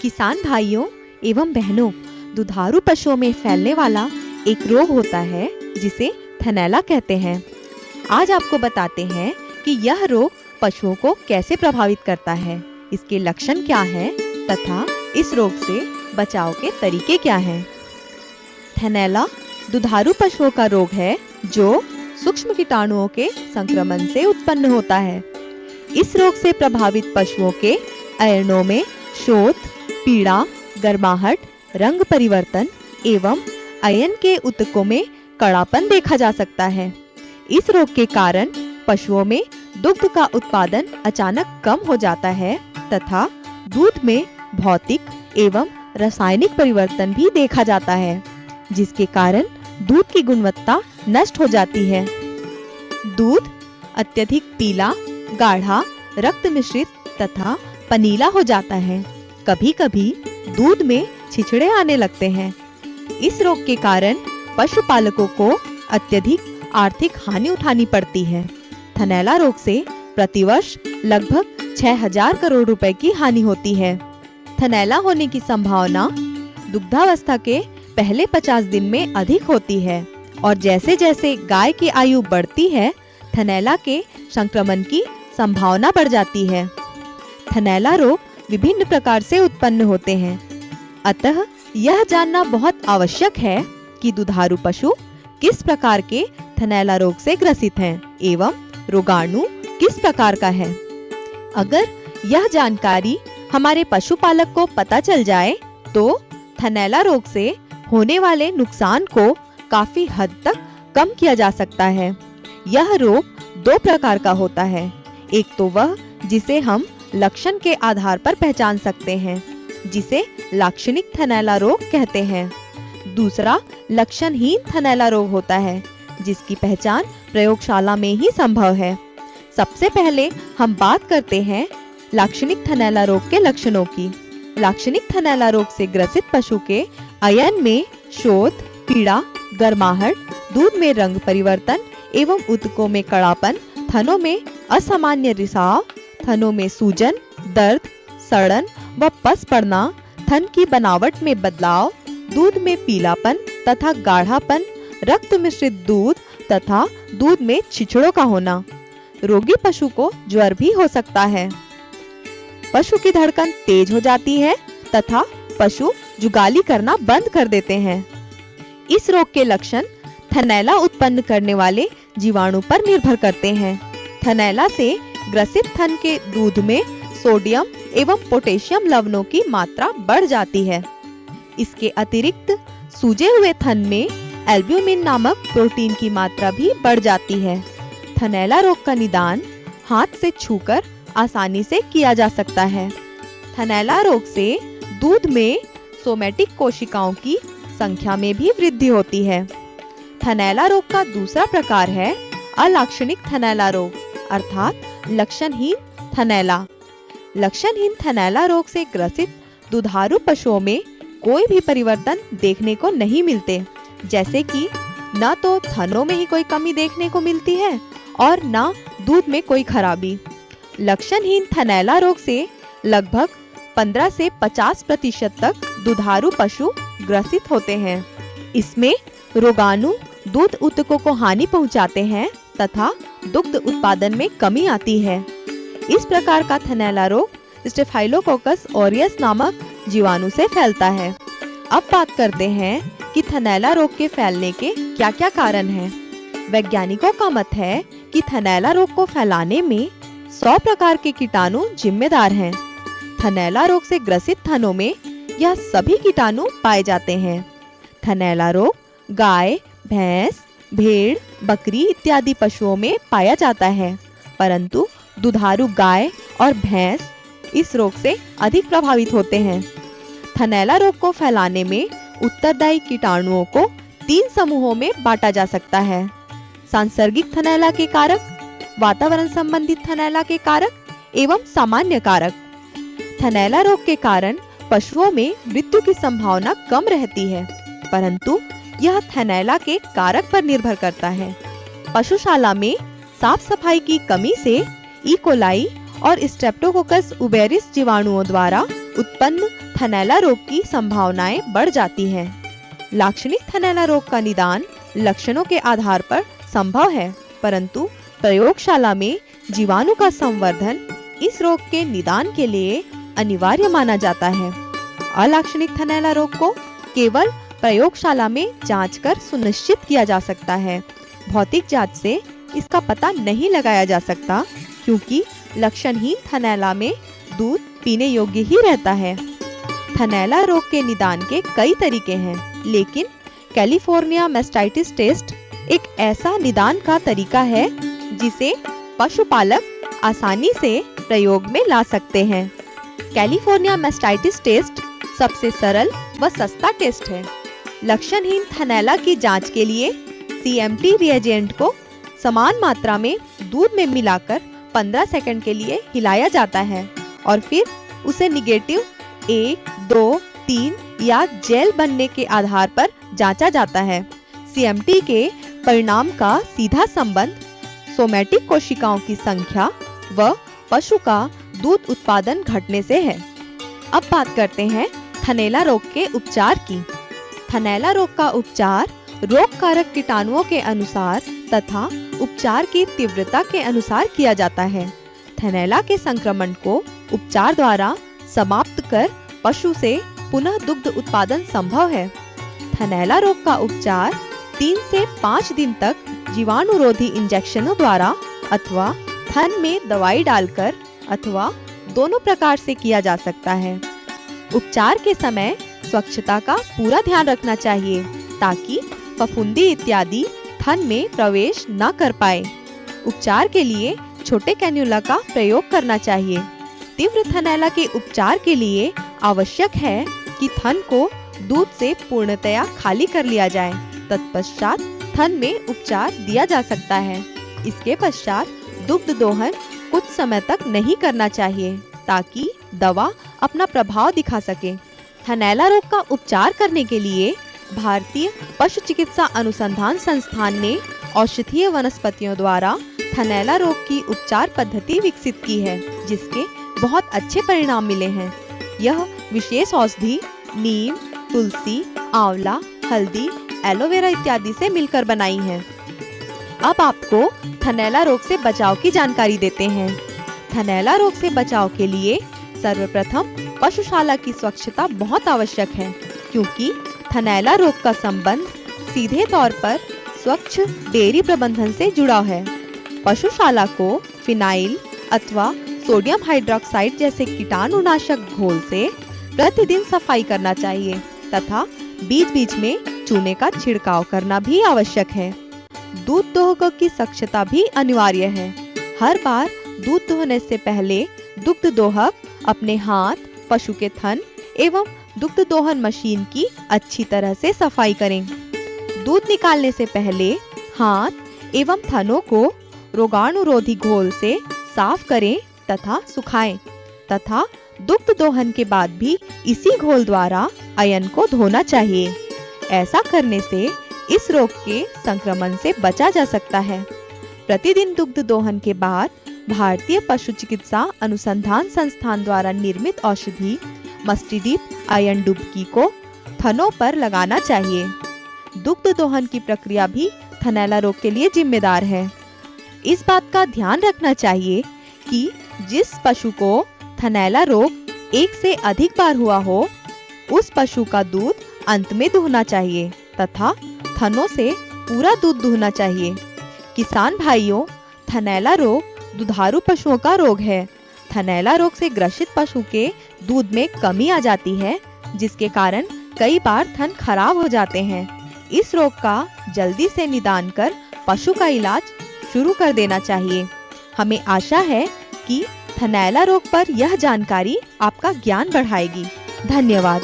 किसान भाइयों एवं बहनों, दुधारू पशुओं में फैलने वाला एक रोग होता है जिसे थनैला कहते हैं। आज आपको बताते हैं कि यह रोग पशुओं को कैसे प्रभावित करता है, इसके लक्षण क्या हैं तथा इस रोग से बचाव के तरीके क्या हैं। थनैला दुधारू पशुओं का रोग है जो सूक्ष्म कीटाणुओं के संक्रमण से उत्पन्न होता है। इस रोग से प्रभावित पशुओं के अयनों में शोथ, पीड़ा, गर्माहट, रंग परिवर्तन एवं अयन के ऊतकों में कड़ापन देखा जा सकता है। इस रोग के कारण पशुओं में दुग्ध का उत्पादन अचानक कम हो जाता है तथा दूध में भौतिक एवं रासायनिक परिवर्तन भी देखा जाता है, जिसके कारण दूध की गुणवत्ता नष्ट हो जाती है। दूध अत्यधिक पीला, गाढ़ा, रक्त मिश्रित तथा पनीला हो जाता है। कभी-कभी दूध में छिछड़े आने लगते हैं। इस रोग के कारण पशुपालकों को अत्यधिक आर्थिक हानि उठानी पड़ती है। थनैला रोग से प्रतिवर्ष लगभग 6000 करोड़ रुपए की हानि होती है। थनैला होने की संभावना दुग्धावस्था के पहले 50 दिन में अधिक होती है और जैसे जैसे गाय की आयु बढ़ती है, थनैला के संक्रमण की संभावना बढ़ जाती है। थनैला रोग विभिन्न प्रकार से उत्पन्न होते हैं, अतः यह जानना बहुत आवश्यक है कि दुधारू पशु किस प्रकार के थनैला रोग से ग्रसित हैं एवं रोगाणु किस प्रकार का है। अगर यह जानकारी हमारे पशुपालक को पता चल जाए तो थनैला रोग से होने वाले नुकसान को काफी हद तक कम किया जा सकता है। यह रोग 2 प्रकार का होता है। एक तो वह जिसे हम लक्षण के आधार पर पहचान सकते हैं, जिसे लाक्षणिक थनैला रोग कहते हैं। दूसरा लक्षणहीन थनैला रोग होता है, जिसकी पहचान प्रयोगशाला में ही संभव है। सबसे पहले हम बात करते हैं लाक्षणिक थनैला रोग के लक्षणों की। लाक्षणिक थनैला रोग से ग्रसित पशु के अयन में शोथ, पीड़ा, गर्माहट, दूध में रंग परिवर्तन एवं ऊतकों में कड़ापन, थनों में असामान्य रिसाव, थनों में सूजन, दर्द, सड़न व पस पड़ना, थन की बनावट में बदलाव, दूध में पीलापन तथा गाढ़ापन, रक्त मिश्रित दूध तथा दूध में छिछड़ों का होना। रोगी पशु को ज्वर भी हो सकता है। पशु की धड़कन तेज हो जाती है तथा पशु जुगाली करना बंद कर देते हैं। इस रोग के लक्षण थनैला उत्पन्न करने वाले जीवाणु पर निर्भर करते हैं। थनैला से ग्रसित थन के दूध में सोडियम एवं पोटेशियम लवणों की मात्रा बढ़ जाती है। इसके अतिरिक्त सूजे हुए थन में एल्ब्यूमिन नामक प्रोटीन की मात्रा भी बढ़ जाती है। थनैला रोग का निदान हाथ से छूकर आसानी से किया जा सकता है। थनैला रोग से दूध में सोमैटिक कोशिकाओं की संख्या में भी वृद्धि होती है। थनैला रोग का दूसरा प्रकार है अलाक्षणिक थनैला रोग अर्थात लक्षणहीन थनैला। लक्षणहीन थनैला रोग से ग्रसित दुधारू पशुओं में कोई भी परिवर्तन देखने को नहीं मिलते, जैसे कि न तो थनों में ही कोई कमी देखने को मिलती है और न दूध में कोई खराबी। लक्षणहीन थनैला रोग से लगभग 15 से 50% तक दुधारू पशु ग्रसित होते हैं। इसमें रोगाणु दूध ऊतकों को हानि पहुंचाते हैं तथा दुग्ध उत्पादन में कमी आती है। इस प्रकार का थनैला रोग स्टेफाइलोकोकस ऑरियस नामक जीवाणु से फैलता है। अब बात करते हैं कि थनैला रोग के फैलने के क्या-क्या कारण हैं। वैज्ञानिकों का मत है कि थनैला रोग को फैलाने में 100 प्रकार के कीटाणु जिम्मेदार हैं। थनैला रोग से ग्रसित थनों में यह सभी कीटाणु पाए जाते हैं। थनैला रोग गाय, भैंस, भेड़, बकरी इत्यादि पशुओं में पाया जाता है, परंतु दुधारू गाय और भैंस इस रोग से अधिक प्रभावित होते हैं। थनैला रोग को फैलाने में उत्तरदायी कीटाणुओं को 3 समूहों में बांटा जा सकता है। सांसर्गिक थनैला के कारक, वातावरण संबंधित थनैला के कारक एवं सामान्य कारक। थनैला रोग के कारण पशुओं में मृत्यु की संभावना कम रहती है, परंतु यह थनैला के कारक पर निर्भर करता है। पशुशाला में साफ सफाई की कमी से ई कोलाई और स्ट्रेप्टोकोकस उबेरिस जीवाणुओं द्वारा उत्पन्न थनैला रोग की संभावनाएं बढ़ जाती हैं। लाक्षणिक थनैला रोग का निदान लक्षणों के आधार पर संभव है, परंतु प्रयोगशाला में जीवाणु का संवर्धन इस रोग के निदान के लिए अनिवार्य माना जाता है। अलाक्षणिक थनैला रोग को केवल प्रयोगशाला में जांच कर सुनिश्चित किया जा सकता है। भौतिक जांच से इसका पता नहीं लगाया जा सकता, क्योंकि लक्षणहीन थनैला में दूध पीने योग्य ही रहता है। थनैला रोग के निदान के कई तरीके हैं, लेकिन कैलिफोर्निया मैस्टाइटिस टेस्ट एक ऐसा निदान का तरीका है जिसे पशुपालक आसानी से प्रयोग में ला सकते हैं। कैलिफोर्निया मैस्टाइटिस टेस्ट सबसे सरल व सस्ता टेस्ट है। लक्षणहीन थनैला की जांच के लिए CMT रिएजेंट को समान मात्रा में दूध में मिलाकर 15 सेकंड के लिए हिलाया जाता है और फिर उसे निगेटिव 1, 2, 3 या जेल बनने के आधार पर जांचा जाता है। CMT के परिणाम का सीधा संबंध सोमैटिक कोशिकाओं की संख्या व पशु का दूध उत्पादन घटने से है। अब बात करते हैं थनैला रोग के उपचार की। थनैला रोग का उपचार रोग कारक कीटाणुओं के अनुसार तथा उपचार की तीव्रता के अनुसार किया जाता है। थनैला के संक्रमण को उपचार द्वारा समाप्त कर पशु से पुनः दुग्ध उत्पादन संभव है। थनैला रोग का उपचार 3 से 5 दिन तक जीवाणुरोधी इंजेक्शनों द्वारा अथवा थन में दवाई डालकर अथवा दोनों प्रकार से किया जा सकता है। उपचार के समय स्वच्छता का पूरा ध्यान रखना चाहिए ताकि फफूंदी इत्यादि थन में प्रवेश न कर पाए। उपचार के लिए छोटे कैन्युला का प्रयोग करना चाहिए। तीव्र थनैला के उपचार के लिए आवश्यक है कि थन को दूध से पूर्णतया खाली कर लिया जाए। तत्पश्चात थन में उपचार दिया जा सकता है। इसके पश्चात दुग्ध दोहन कुछ समय तक नहीं करना चाहिए ताकि दवा अपना प्रभाव दिखा सके। थनैला रोग का उपचार करने के लिए भारतीय पशु चिकित्सा अनुसंधान संस्थान ने औषधीय वनस्पतियों द्वारा थनैला रोग की उपचार पद्धति विकसित की है, जिसके बहुत अच्छे परिणाम मिले हैं। यह विशेष औषधि नीम, तुलसी, आंवला, हल्दी, एलोवेरा इत्यादि से मिलकर बनाई है। अब आपको थनैला रोग से बचाव की जानकारी देते हैं। थनैला रोग से बचाव के लिए सर्वप्रथम पशुशाला की स्वच्छता बहुत आवश्यक है, क्योंकि थनैला रोग का संबंध सीधे तौर पर स्वच्छ डेयरी प्रबंधन से जुड़ा है। पशुशाला को फिनाइल अथवा सोडियम हाइड्रोक्साइड जैसे कीटाणुनाशक घोल से प्रतिदिन सफाई करना चाहिए तथा बीच बीच में चूने का छिड़काव करना भी आवश्यक है। दूध दोहकों की स्वच्छता भी अनिवार्य है। हर बार दूध दोहने से पहले दुग्ध दोहक अपने हाथ, पशु के थन एवं दुग्ध दोहन मशीन की अच्छी तरह से सफाई करें। दूध निकालने से पहले हाथ एवं थनों को रोगाणुरोधी घोल से साफ करें तथा सुखाएं तथा दुग्ध दोहन के बाद भी इसी घोल द्वारा अयन को धोना चाहिए। ऐसा करने से इस रोग के संक्रमण से बचा जा सकता है। प्रतिदिन दुग्ध दोहन के बाद भारतीय पशु चिकित्सा अनुसंधान संस्थान द्वारा निर्मित औषधि मस्टिडिप आयन डुबकी को थनों पर लगाना चाहिए। दुग्ध दोहन की प्रक्रिया भी थनैला रोग के लिए जिम्मेदार है। इस बात का ध्यान रखना चाहिए कि जिस पशु को थनैला रोग एक से अधिक बार हुआ हो, उस पशु का दूध अंत में दुहना चाहिए तथा थनों से पूरा दूध दुहना चाहिए। किसान भाइयों, थनैला रोग दुधारू पशुओं का रोग है। थनैला रोग से ग्रसित पशु के दूध में कमी आ जाती है, जिसके कारण कई बार थन खराब हो जाते हैं। इस रोग का जल्दी से निदान कर पशु का इलाज शुरू कर देना चाहिए। हमें आशा है कि थनैला रोग पर यह जानकारी आपका ज्ञान बढ़ाएगी। धन्यवाद।